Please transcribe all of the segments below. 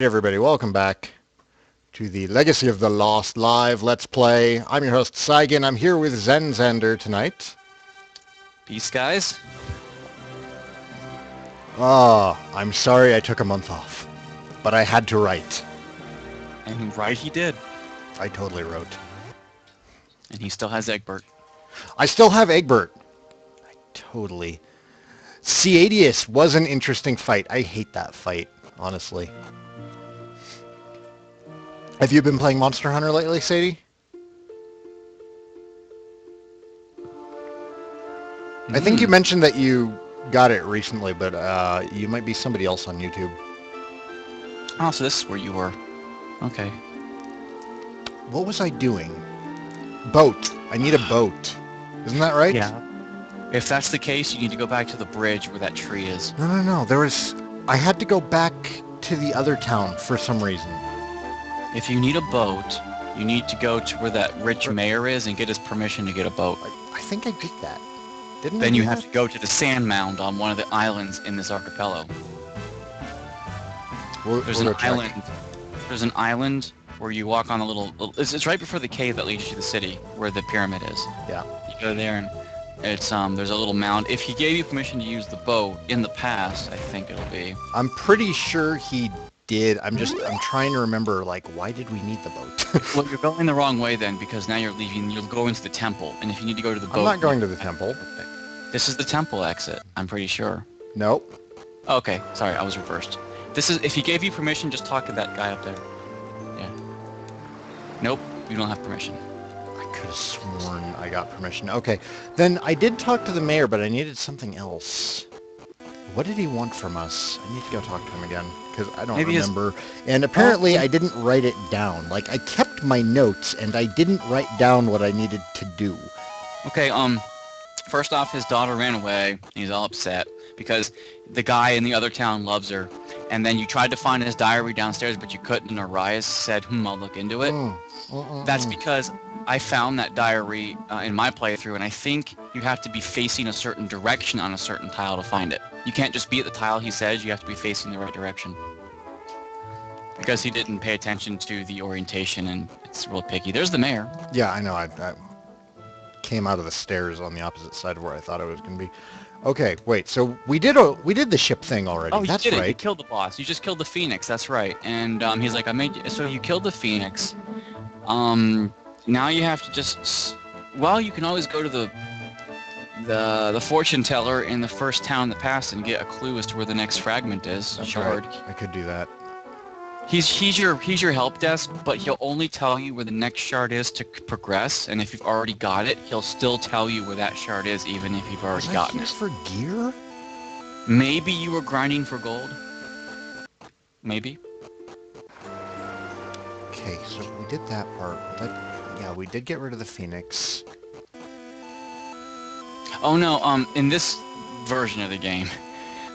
Hey everybody, welcome back to the Legacy of the Lost Live Let's Play. I'm your host, Saigan. I'm here with Zenzander tonight. Peace, guys. I'm sorry I took a month off, but I had to write. And right he did. I totally wrote. And he still has Egbert. I still have Egbert. I totally... Ciadius was an interesting fight. I hate that fight, honestly. Have you been playing Monster Hunter lately, Sadie? I think you mentioned that you got it recently, but you might be somebody else on YouTube. Oh, so this is where you were. Okay. What was I doing? Boat. I need a boat. Isn't that right? Yeah. If that's the case, you need to go back to the bridge where that tree is. No. There was... I had to go back to the other town for some reason. If you need a boat, you need to go to where that rich mayor is and get his permission to get a boat. I think I did that. Didn't I? Then you have to go to the sand mound on one of the islands in this archipelago. There's an island. There's an island where you walk on a little... It's right before the cave that leads you to the city, where the pyramid is. Yeah. You go there and it's there's a little mound. If he gave you permission to use the boat in the past, I think it'll be. I'm pretty sure he did. I'm trying to remember, like, why did we need the boat? Well, you're going the wrong way then, because now you're leaving. You'll go into the temple, and if you need to go to the boat... I'm not going to the temple. This is the temple exit, I'm pretty sure. Nope. Okay, sorry, I was reversed. This is... If he gave you permission, just talk to that guy up there. Yeah. Nope, you don't have permission. I could have sworn I got permission. Okay, then I did talk to the mayor, but I needed something else. What did he want from us? I need to go talk to him again, because I don't remember. And apparently I didn't write it down. Like, I kept my notes, and I didn't write down what I needed to do. Okay, first off, his daughter ran away. He's all upset, because the guy in the other town loves her. And then you tried to find his diary downstairs, but you couldn't, and Arias said, I'll look into it. That's because I found that diary in my playthrough, and I think you have to be facing a certain direction on a certain tile to find it. You can't just be at the tile he says, you have to be facing the right direction. Because he didn't pay attention to the orientation, and it's real picky. There's the mayor. Yeah, I know. I came out of the stairs on the opposite side of where I thought I was going to be. Okay, wait. So we did the ship thing already. Oh, that's you did right. You killed the boss. You just killed the Phoenix. That's right. And he's like, so you killed the Phoenix. Now you have to just... Well, you can always go to the fortune teller in the first town that passed and get a clue as to where the next fragment is. That's shard. Right. I could do that. He's your help desk, but he'll only tell you where the next shard is to progress. And if you've already got it, he'll still tell you where that shard is, even if you've already gotten it. For gear? Maybe you were grinding for gold. Maybe. Okay, so we did that part. Yeah, we did get rid of the Phoenix. Oh no, in this version of the game,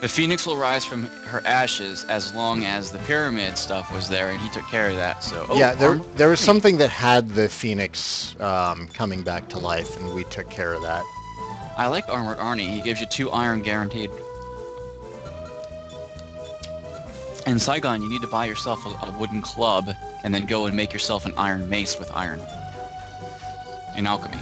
the Phoenix will rise from her ashes as long as the pyramid stuff was there, and he took care of that, so... Oh, yeah, there was something that had the Phoenix coming back to life, and we took care of that. I like Armored Arnie. He gives you 2 iron guaranteed. In Saigon, you need to buy yourself a wooden club, and then go and make yourself an iron mace with iron. In alchemy.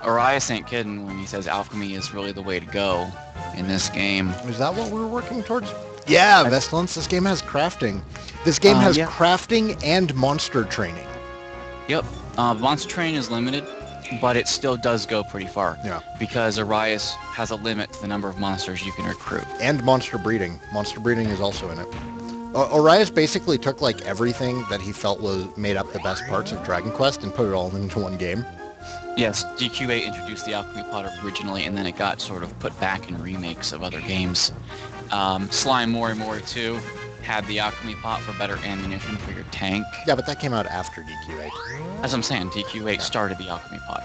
Arias ain't kidding when he says alchemy is really the way to go in this game. Is that what we're working towards? Yeah, Vestalence, this game has crafting. This game has crafting and monster training. Yep. Monster training is limited, but it still does go pretty far. Yeah. Because Arias has a limit to the number of monsters you can recruit. And monster breeding. Monster breeding is also in it. Arias basically took like everything that he felt made up the best parts of Dragon Quest and put it all into one game. Yes, DQ8 introduced the alchemy pot originally, and then it got sort of put back in remakes of other games. Slime More and More 2 had the alchemy pot for better ammunition for your tank. Yeah, but that came out after DQ8. As I'm saying, DQ8 started the alchemy pot,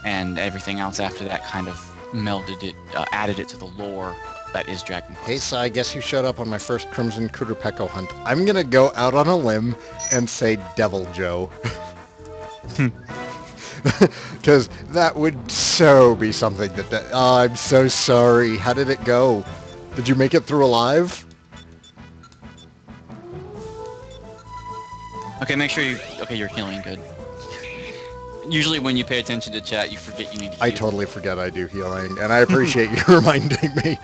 and everything else after that kind of melded it, added it to the lore that is Dragon Quest. Hey, so I guess you showed up on my first Crimson Kudurpeko hunt. I'm gonna go out on a limb and say Devil Joe. Because that would so be something that... Oh, I'm so sorry. How did it go? Did you make it through alive? Okay, make sure you... Okay, you're healing good. Usually when you pay attention to chat, you forget you need to heal. I totally forget I do healing, and I appreciate you reminding me.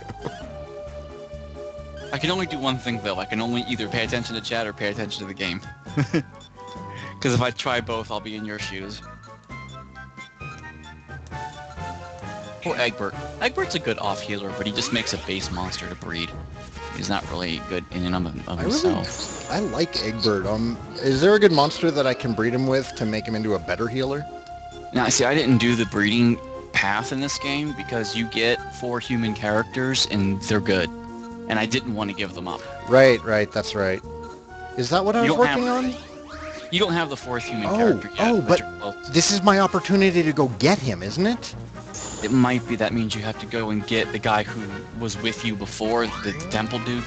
I can only do one thing, though. I can only either pay attention to chat or pay attention to the game. Because if I try both, I'll be in your shoes. Poor Egbert. Egbert's a good off-healer, but he just makes a base monster to breed. He's not really good in and of himself. I like Egbert. Is there a good monster that I can breed him with to make him into a better healer? Now, see, I didn't do the breeding path in this game because you get 4 human characters and they're good. And I didn't want to give them up. Right, that's right. Is that what I was working on? You don't have the 4th human character yet. But this is my opportunity to go get him, isn't it? It might be. That means you have to go and get the guy who was with you before, the temple dude.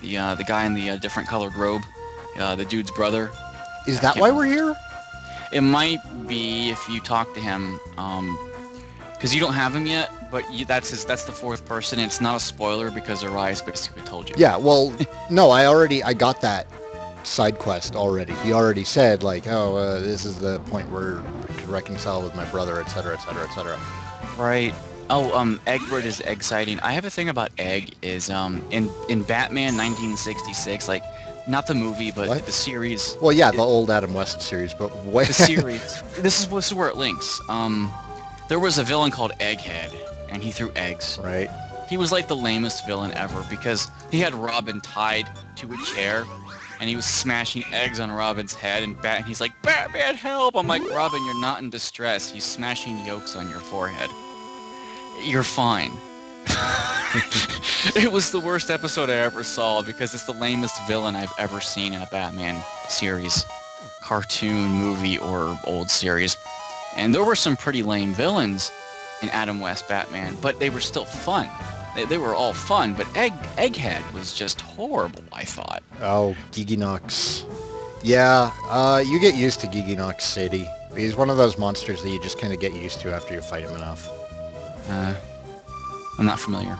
The guy in the different colored robe. The dude's brother. Is that why we're here? It might be if you talk to him, because you don't have him yet, but that's the 4th person. It's not a spoiler because Arias basically told you. Yeah, well, no, I got that side quest already. He already said, like, this is the point where I could reconcile with my brother, etc., etc., etc. Right. Oh, Egbert is exciting. I have a thing about Egg is, in Batman 1966, like, not the movie, but the series. Well, yeah, the old Adam West series, but what? The series. This is where it links. There was a villain called Egghead, and he threw eggs. Right. He was like the lamest villain ever because he had Robin tied to a chair, and he was smashing eggs on Robin's head, and he's like, "Batman, help!" I'm like, "Robin, you're not in distress. He's smashing yolks on your forehead. You're fine." It was the worst episode I ever saw because it's the lamest villain I've ever seen in a Batman series, cartoon, movie, or old series. And there were some pretty lame villains in Adam West Batman, but they were still fun. They were all fun, but Egghead was just horrible, I thought. Oh, Giginox. Yeah, you get used to Giginox, Sadie. He's one of those monsters that you just kind of get used to after you fight him enough. I'm not familiar.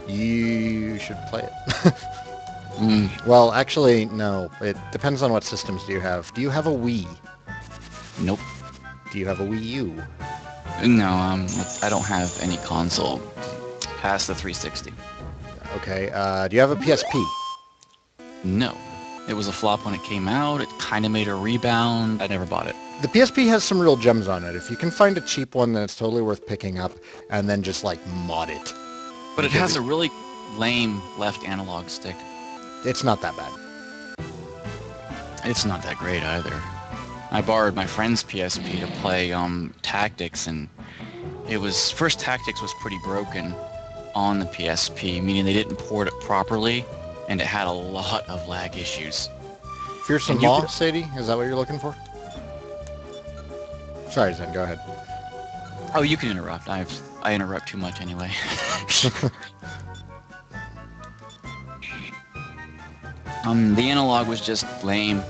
You should play it. Well, actually, no. It depends on what systems do you have. Do you have a Wii? Nope. Do you have a Wii U? No, I don't have any console past the 360. Okay, do you have a PSP? No. It was a flop when it came out. It kind of made a rebound. I never bought it. The PSP has some real gems on it. If you can find a cheap one, then it's totally worth picking up and then just, like, mod it. But it has a really lame left analog stick. It's not that bad. It's not that great either. I borrowed my friend's PSP to play Tactics, and first Tactics was pretty broken on the PSP, meaning they didn't port it properly, and it had a lot of lag issues. Fearsome Maw, Sadie? Is that what you're looking for? Sorry, Zen, go ahead. Oh, you can interrupt. I interrupt too much anyway. The analog was just lame.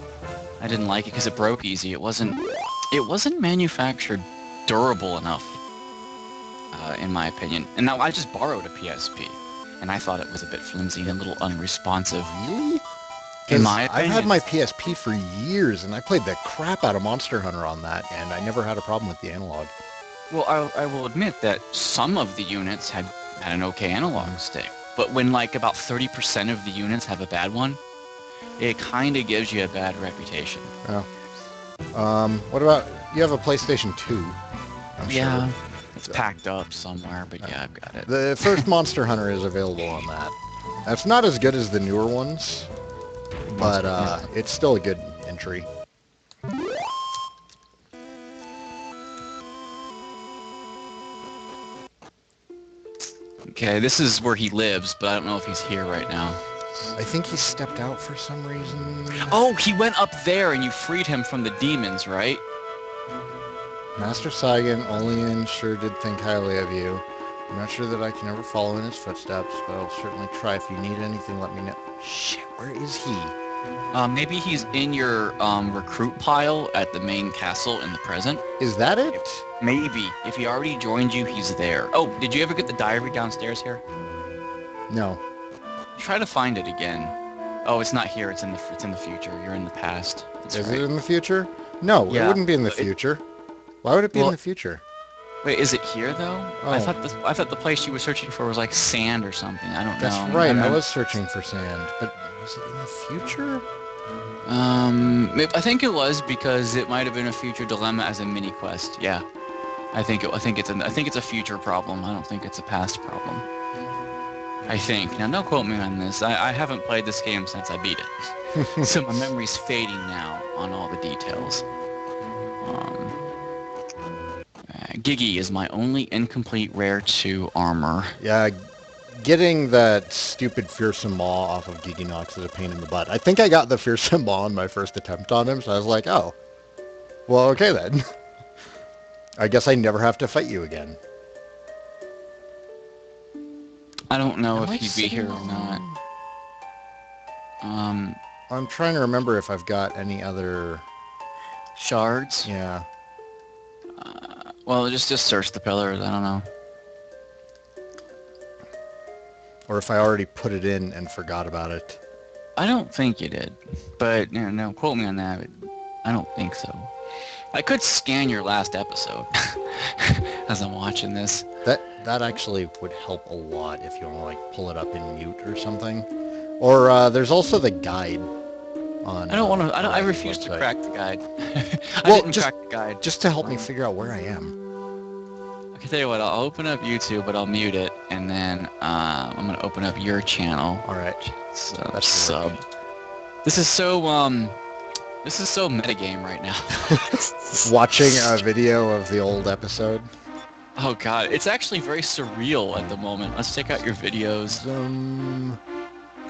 I didn't like it because it broke easy. It wasn't manufactured durable enough, in my opinion. And now I just borrowed a PSP, and I thought it was a bit flimsy and a little unresponsive. Really? In my opinion. I've had my PSP for years, and I played the crap out of Monster Hunter on that, and I never had a problem with the analog. Well, I will admit that some of the units had an okay analog stick, but when like about 30% of the units have a bad one, it kind of gives you a bad reputation. Oh. What about, you have a PlayStation 2, I'm yeah, sure. It's packed up somewhere, but yeah, I've got it. The first Monster Hunter is available on that. That's not as good as the newer ones, but it's still a good entry. Okay, this is where he lives, but I don't know if he's here right now. I think he stepped out for some reason. Oh, he went up there and you freed him from the demons, right? Master Saigan only sure did think highly of you. I'm not sure that I can ever follow in his footsteps, but I'll certainly try. If you need anything, let me know. Shit, where is he? Maybe he's in your recruit pile at the main castle in the present. Is that it? Maybe. If he already joined you, he's there. Oh, did you ever get the diary downstairs here? No. Try to find it again. Oh, it's not here. It's in the future. You're in the past. That's Is right. it in the future? No, Yeah. it wouldn't be in the future. Why would it be in the future? Wait, is it here though? Oh. I thought the place you were searching for was like sand or something. I don't know. That's right. I was searching for sand, but was it in the future? I think it was because it might have been a future dilemma as a mini quest. Yeah, I think it's a future problem. I don't think it's a past problem. I think. Now, don't quote me on this. I haven't played this game since I beat it, so my memory's fading now on all the details. Gigi is my only incomplete rare 2 armor. Yeah, getting that stupid fearsome maw off of Giginox is a pain in the butt. I think I got the fearsome maw on my first attempt on him, so I was like, oh, well, okay then. I guess I never have to fight you again. I don't know if he'd be here or not. I'm trying to remember if I've got any other shards. Yeah. Well, just search the pillars. I don't know. Or if I already put it in and forgot about it. I don't think you did, but no, quote me on that. I don't think so. I could scan your last episode as I'm watching this. That actually would help a lot if you want to like pull it up in mute or something. Or there's also the guide on. I refuse to crack the guide. I Well, didn't crack the guide. Just to help me figure out where I am. I can tell you what. I'll open up YouTube, but I'll mute it, and then I'm gonna open up your channel. All right. So That's sub. This is so metagame right now. Watching a video of the old episode. Oh god, it's actually very surreal at the moment. Let's check out your videos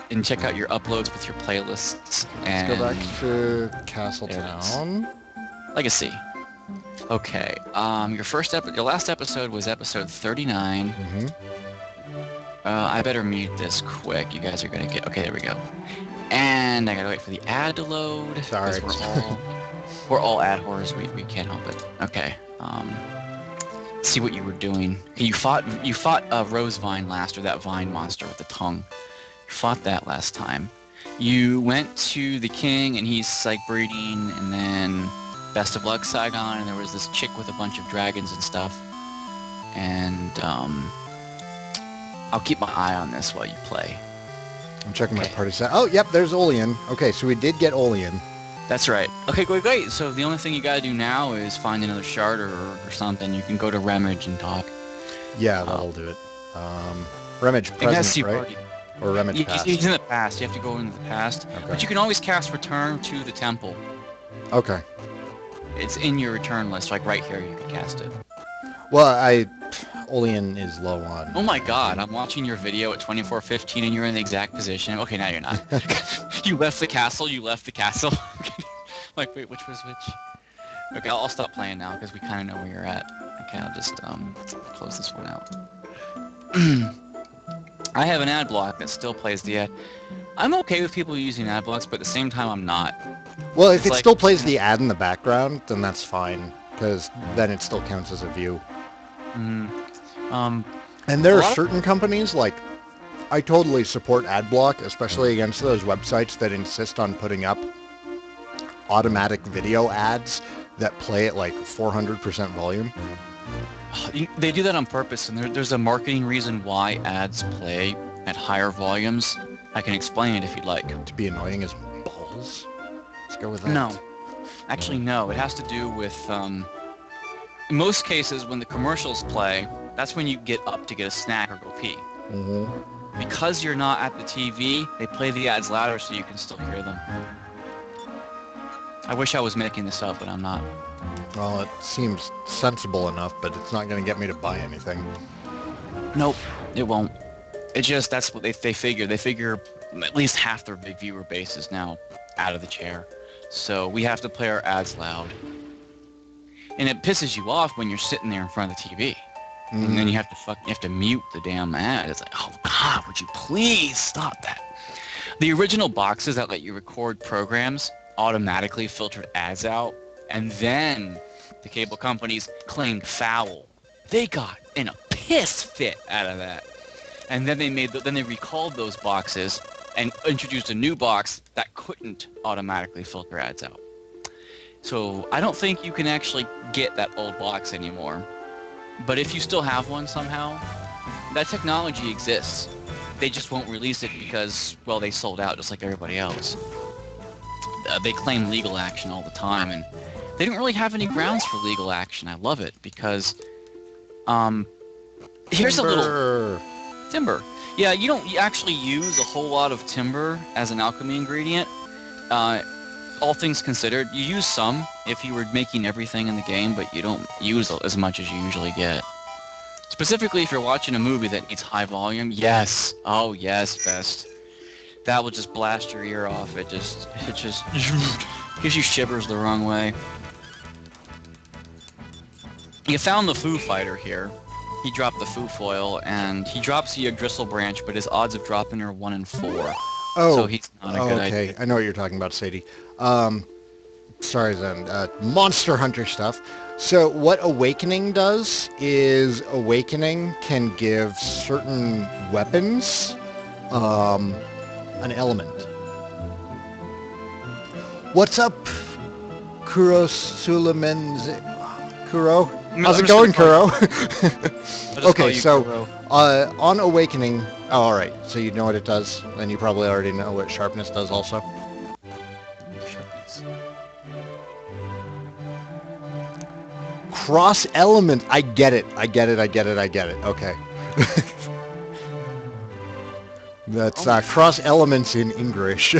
and check out your uploads with your playlists. And let's go back to Castletown. Legacy. Okay. Your last episode was episode 39. Mm-hmm. I better mute this quick. You guys are gonna get. Okay, there we go. And I gotta wait for the ad to load. Sorry. We're all ad whores. We can't help it. Okay. See what you were doing. You fought Rosevine last, or that vine monster with the tongue. You fought that last time. You went to the king, and he's like breeding, and then best of luck, Saigan, and there was this chick with a bunch of dragons and stuff. And I'll keep my eye on this while you play. I'm checking my party set. Oh, yep, there's Olean. Okay, so we did get Olean. That's right. Okay, great. So the only thing you gotta do now is find another shard or something. You can go to Remage and talk. Yeah, that'll do it. Remage present, right? Or Remage past? He's in the past. You have to go into the past. Okay. But you can always cast Return to the Temple. Okay. It's in your return list, like right here. You can cast it. Well, Olean is low on. Oh my god, I'm watching your video at 24:15 and you're in the exact position. Okay, now you're not. You left the castle. Like, wait, which was which? Okay, I'll stop playing now because we kind of know where you're at. Okay, I'll just close this one out. I have an ad block that still plays the ad. I'm okay with people using ad blocks, but at the same time, I'm not. Well, if it still plays the ad in the background, then that's fine, because then it still counts as a view. Mm-hmm. And there are certain companies, like, I totally support ad block, especially against those websites that insist on putting up automatic video ads that play at like 400% volume. They do that on purpose, and there's a marketing reason why ads play at higher volumes. I can explain it if you'd like. To be annoying as balls? Let's go with that. No. Actually, no. It has to do with, in most cases, when the commercials play, that's when you get up to get a snack or go pee. Mm-hmm. Because you're not at the TV, they play the ads louder so you can still hear them. I wish I was making this up, but I'm not. Well, it seems sensible enough, but it's not going to get me to buy anything. Nope, it won't. It's just, that's what they figure. They figure at least half their big viewer base is now out of the chair. So we have to play our ads loud. And it pisses you off when you're sitting there in front of the TV. Mm-hmm. And then you have to mute the damn ad. It's like, oh God, would you please stop that? The original boxes that let you record programs automatically filtered ads out, and then the cable companies claimed foul. They got in a piss fit out of that, and then they recalled those boxes and introduced a new box that couldn't automatically filter ads out. So I don't think you can actually get that old box anymore. But if you still have one somehow, that technology exists. They just won't release it because, well, they sold out just like everybody else. They claim legal action all the time, and they didn't really have any grounds for legal action. I love it because, here's a little timber. Yeah, you don't actually use a whole lot of timber as an alchemy ingredient. All things considered, you use some if you were making everything in the game, but you don't use as much as you usually get. Specifically, if you're watching a movie that needs high volume, yes. Oh, yes, best. That will just blast your ear off. It just gives you shivers the wrong way. You found the Foo Fighter here. He dropped the Foo Foil, and he drops you a Gristle Branch, but his odds of dropping are 1 in 4. Oh, so he's not a good okay. idea. I know what you're talking about, Sadie. Sorry then. Monster Hunter stuff. So what Awakening does is Awakening can give certain weapons an element. What's up, Kuro Suleiman? Kuro? How's it going, Kuro? Okay, so Kuro. On Awakening... Oh, alright. So you know what it does? Then you probably already know what Sharpness does also. Sharpness. Cross element. I get it. Okay. That's cross elements in English.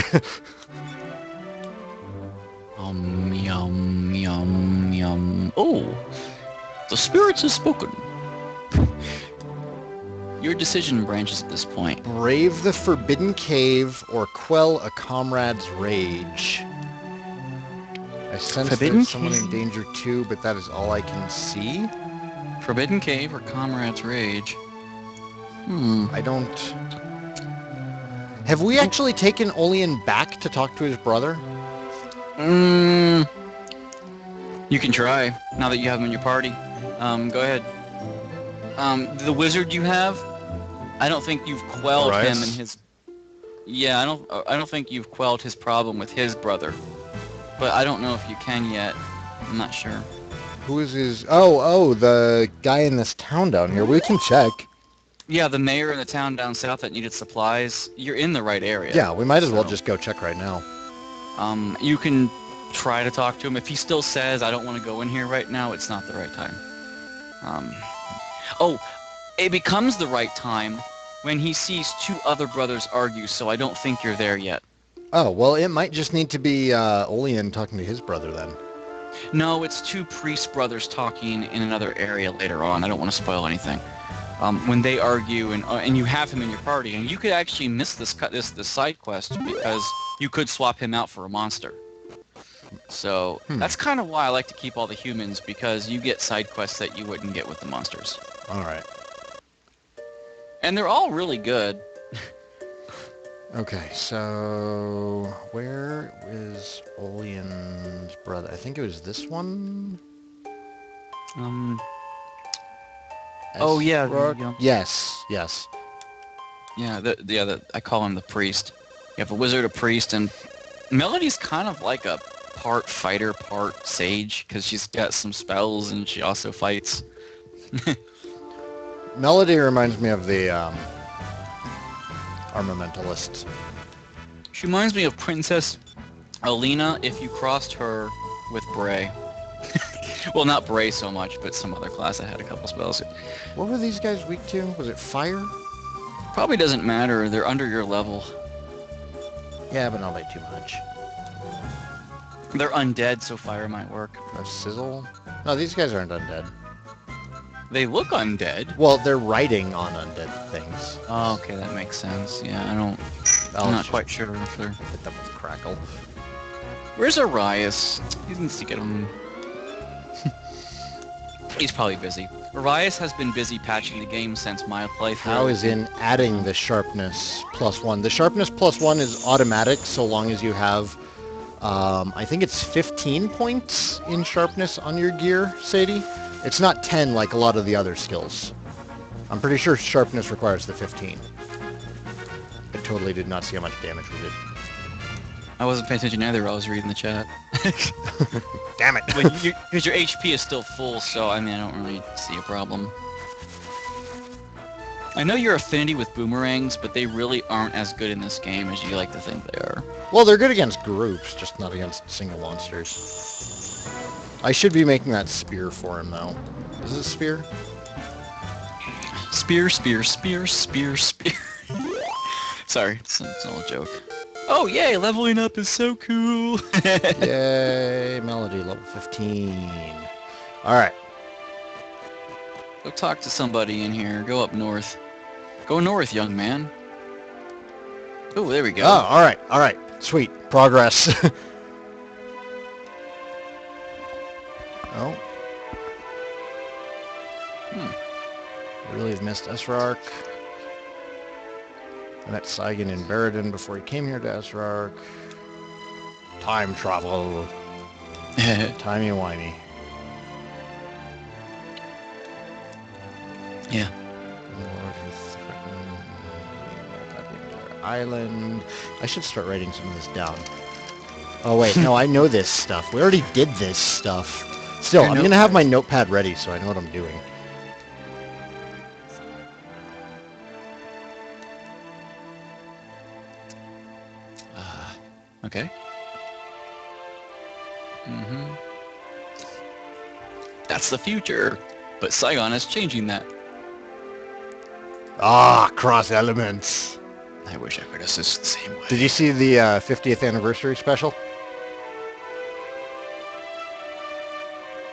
Yum, yum, yum. Oh, the spirits have spoken. Your decision branches at this point. Brave the forbidden cave or quell a comrade's rage. I sense Forbidden there's someone cave? in danger too, but that is all I can see. Forbidden Cave or Comrade's Rage? I don't... Have we actually taken Olean back to talk to his brother? You can try, now that you have him in your party. Go ahead. The wizard you have, I don't think you've quelled him and his... Yeah, I don't think you've quelled his problem with his brother. But I don't know if you can yet. I'm not sure. Who is his... Oh, the guy in this town down here. We can check. Yeah, the mayor in the town down south that needed supplies. You're in the right area. Yeah, we might as well just go check right now. You can try to talk to him. If he still says, I don't want to go in here right now, it's not the right time. It becomes the right time when he sees 2 other brothers argue, so I don't think you're there yet. Oh, well, it might just need to be Olean talking to his brother then. No, it's 2 priest brothers talking in another area later on. I don't want to spoil anything. When they argue and you have him in your party, and you could actually miss this side quest because you could swap him out for a monster. So that's kind of why I like to keep all the humans, because you get side quests that you wouldn't get with the monsters. All right. And they're all really good. Okay, so where is Olean's brother? I think it was this one. Oh yeah. Yes. Yeah. I call him the priest. You have a wizard, a priest, and Melody's kind of like a part fighter, part sage, because she's got some spells and she also fights. Melody reminds me of the armamentalist. She reminds me of Princess Alina if you crossed her with Bray. Well, not Bray so much, but some other class that had a couple spells. What were these guys weak to? Was it fire? Probably doesn't matter. They're under your level. Yeah, but not by too much. They're undead, so fire might work. A sizzle? No, these guys aren't undead. They look undead. Well, they're riding on undead things. Oh, okay, that makes sense. Yeah, I'm not quite sure if they're... Hit them with Crackle. Where's Arias? He needs to get him... He's probably busy. Arias has been busy patching the game since my playthrough. How is in adding the sharpness +1? The sharpness +1 is automatic so long as you have, I think it's 15 points in sharpness on your gear, Sadie. It's not 10 like a lot of the other skills. I'm pretty sure sharpness requires the 15. I totally did not see how much damage we did. I wasn't paying attention either. I was reading the chat. Damn it! Because your HP is still full, so I mean, I don't really see a problem. I know your affinity with boomerangs, but they really aren't as good in this game as you like to think they are. Well, they're good against groups, just not against single monsters. I should be making that spear for him, though. Is it a spear? Spear, spear, spear, spear, spear. Sorry, it's an old joke. Oh, yay, leveling up is so cool. Yay, Melody, level 15. Alright. Go talk to somebody in here. Go up north. Go north, young man. Oh, there we go. Oh, alright. Sweet. Progress. Oh. Really have missed Esrark. I met Saigan in Baradin before he came here to Esrark. Time travel. Timey-wimey. Yeah. Island. I should start writing some of this down. Oh wait, no, I know this stuff. We already did this stuff. Still, I'm gonna have my notepad ready so I know what I'm doing. Okay. That's the future, but Saigan is changing that. Ah, cross elements. I wish I could assist the same way. Did you see the 50th anniversary special?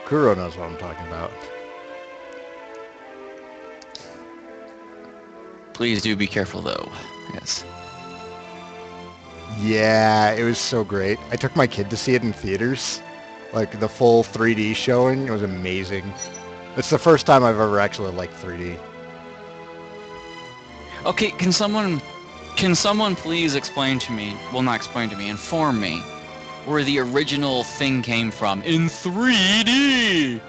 Kuro knows what I'm talking about. Please do be careful, though. Yes. Yeah, it was so great. I took my kid to see it in theaters. Like, the full 3D showing. It was amazing. It's the first time I've ever actually liked 3D. Okay, can someone please explain to me, well, not explain to me, inform me, where the original thing came from in 3D?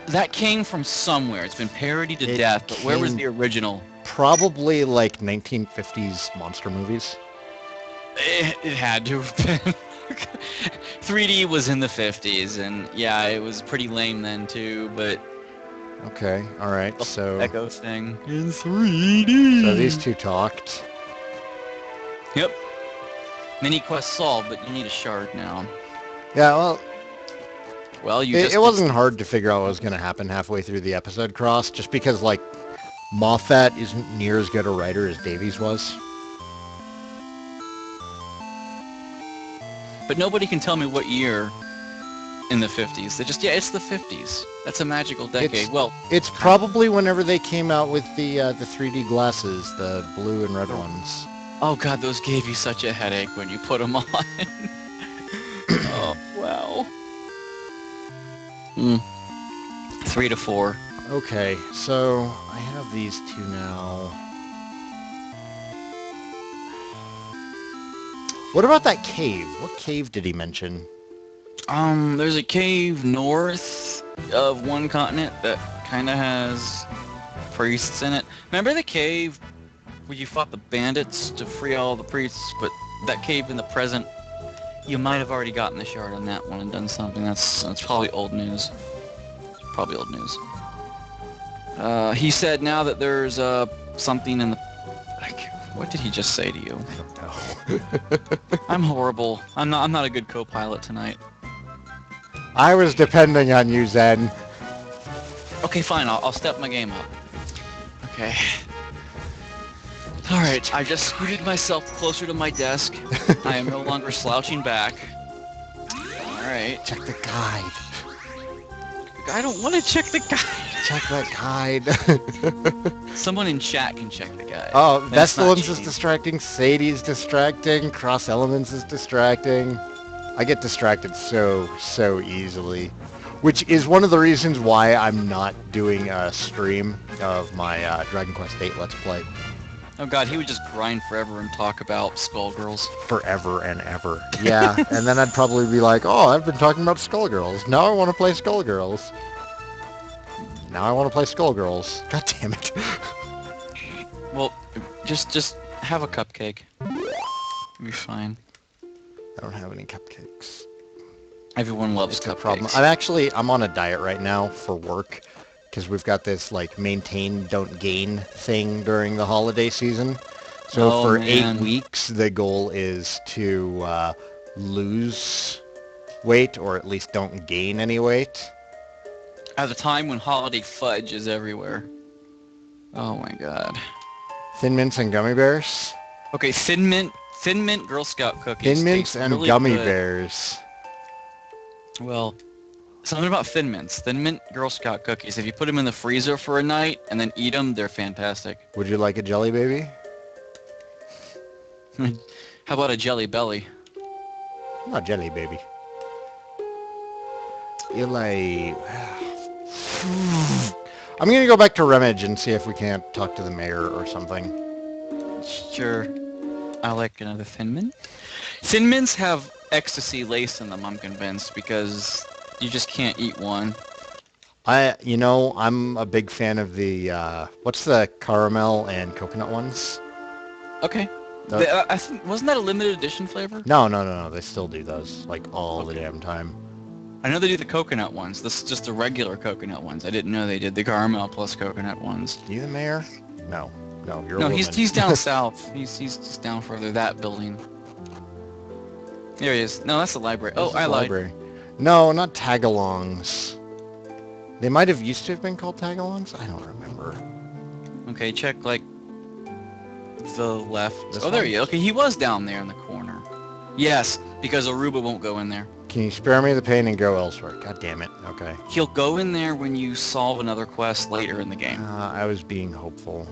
That came from somewhere. It's been parodied to death, but where was the original? Probably like 1950s monster movies. It had to have been. 3D was in the 50s, and yeah, it was pretty lame then too, but... Okay, alright, so... Echo thing. In 3D! So these two talked. Yep. Mini quest solved, but you need a shard now. Yeah, well... Well, it wasn't hard to figure out what was going to happen halfway through the episode cross, just because, like, Moffat isn't near as good a writer as Davies was. But nobody can tell me what year in the 50s. They just, yeah, it's the 50s. That's a magical decade. It's probably whenever they came out with the 3D glasses, the blue and red ones. Oh god, those gave you such a headache when you put them on. Oh, wow. 3 to 4. Okay, so I have these two now. What about that cave? What cave did he mention? There's a cave north of one continent that kind of has priests in it. Remember the cave where you fought the bandits to free all the priests, but that cave in the present, you might have already gotten the shard on that one and done something. That's probably old news. Probably old news. He said now that there's something in the... What did he just say to you? I don't know. I'm horrible. I'm not a good co-pilot tonight. I was depending on you, Zen. Okay, fine. I'll step my game up. Okay. All right. I just scooted myself closer to my desk. I am no longer slouching back. All right. Check the guide. I don't want to check the guide. Check that guide. Someone in chat can check the guide. Oh, Vestalins is distracting, Sadie's distracting, Cross Elements is distracting. I get distracted so easily. Which is one of the reasons why I'm not doing a stream of my Dragon Quest 8 Let's Play. Oh god, he would just grind forever and talk about Skullgirls. Forever and ever. Yeah, and then I'd probably be like, oh, I've been talking about Skullgirls. Now I want to play Skullgirls. Now I want to play Skullgirls. God damn it. Well, just have a cupcake. You'll be fine. I don't have any cupcakes. Everyone loves It's cupcakes. a problem. I'm on a diet right now for work because we've got this like maintain don't gain thing during the holiday season. So for 8 weeks the goal is to lose weight, or at least don't gain any weight. At the time when holiday fudge is everywhere. Oh my god. Thin Mints and Gummy Bears? Okay, Thin Mint Girl Scout cookies. Thin Mints and really Gummy good. Bears. Well, something about Thin Mints. Thin Mint Girl Scout cookies. If you put them in the freezer for a night and then eat them, they're fantastic. Would you like a Jelly Baby? How about a Jelly Belly? Not Jelly Baby. You like... I'm gonna go back to Remage and see if we can't talk to the mayor or something. Sure. I like another Thin Mint. Thin Mints have ecstasy lace in them, I'm convinced, because you just can't eat one. I'm a big fan of the, what's the caramel and coconut ones? Okay. I think, wasn't that a limited edition flavor? No, they still do those, like, all the damn time. I know they do the coconut ones. This is just the regular coconut ones. I didn't know they did the caramel plus coconut ones. You the mayor? No, you're a No, woman. he's down south. He's just down further, that building. There he is. No, that's the library. Oh, I lied. Library. No, not tagalongs. They might have used to have been called tagalongs. I don't remember. Okay, check, like, the left. This Oh, there one? he is. Okay, he was down there in the corner. Yes, because Aruba won't go in there. Can you spare me the pain and go elsewhere? God damn it. Okay. He'll go in there when you solve another quest later in the game. I was being hopeful.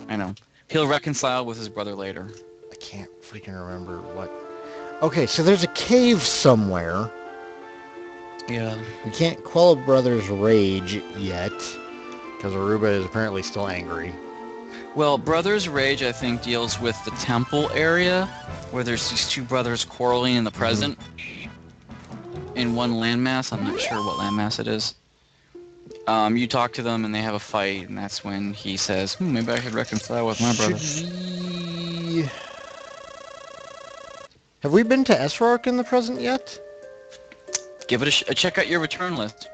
I know. He'll reconcile with his brother later. I can't freaking remember what... Okay, so there's a cave somewhere. Yeah. We can't quell Brother's rage yet, because Aruba is apparently still angry. Well, Brother's Rage, I think, deals with the temple area, where there's these two brothers quarreling in the present. In one landmass. I'm not sure what landmass it is. You talk to them and they have a fight, and that's when he says, maybe I should reconcile with my brother. Have we been to Esrark in the present yet? Give it a check out your return list.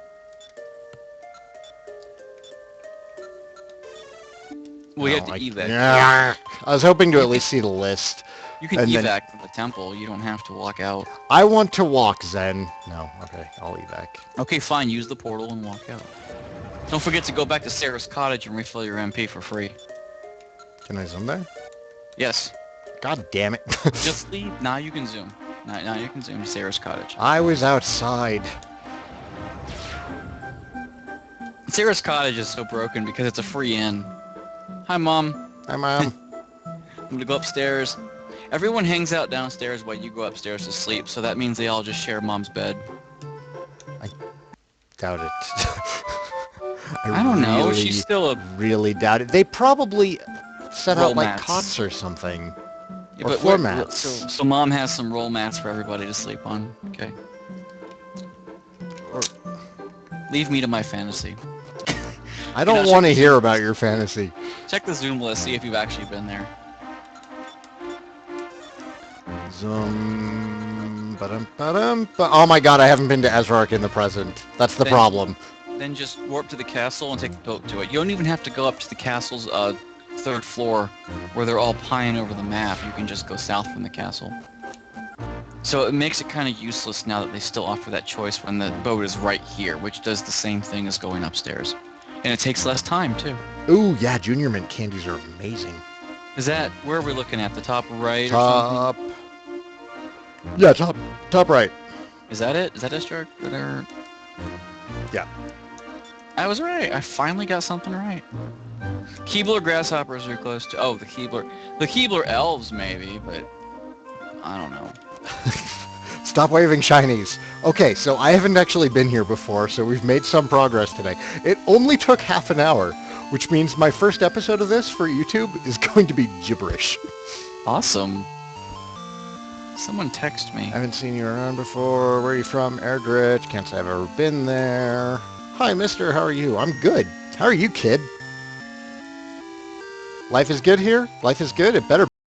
Well, you have to evac. Yeah. I was hoping to at least see the list. You can and evac from the temple. You don't have to walk out. I want to walk, Zen. No, okay, I'll evac. Okay, fine. Use the portal and walk out. Don't forget to go back to Sarah's cottage and refill your MP for free. Can I zoom there? Yes. God damn it. Just leave. Now you can zoom. Now you can zoom to Sarah's cottage. I was outside. Sarah's cottage is so broken because it's a free inn. Hi, Mom. Hi, Mom. I'm gonna go upstairs. Everyone hangs out downstairs while you go upstairs to sleep, so that means they all just share Mom's bed. I doubt it. I don't know. She's still a... really doubt it. They probably set Roll out like mats. cots or something. Yeah, or but floor mats. So Mom has some roll mats for everybody to sleep on. Okay. Or- Leave me to my fantasy. I don't want to hear about your fantasy. Check the Zoom list, see if you've actually been there. Zoom. Oh my god, I haven't been to Esrark in the present. That's the problem. Then just warp to the castle and take the boat to it. You don't even have to go up to the castle's third floor where they're all pieing over the map. You can just go south from the castle. So it makes it kind of useless now that they still offer that choice when the boat is right here, which does the same thing as going upstairs. And it takes less time, too. Ooh, yeah, Junior Mint candies are amazing. Is that, where are we looking at? The top right Top... or something? Yeah, top right. Is that it? Is that District? Yeah. I was right. I finally got something right. Keebler grasshoppers are close to... Oh, the Keebler... The Keebler elves, maybe, but... I don't know. Stop waving shinies. Okay, so I haven't actually been here before, so we've made some progress today. It only took half an hour, which means my first episode of this for YouTube is going to be gibberish. Awesome. Someone text me. I haven't seen you around before. Where are you from? Erdrich. Can't say I've ever been there. Hi, mister. How are you? I'm good. How are you, kid? Life is good here? Life is good? It better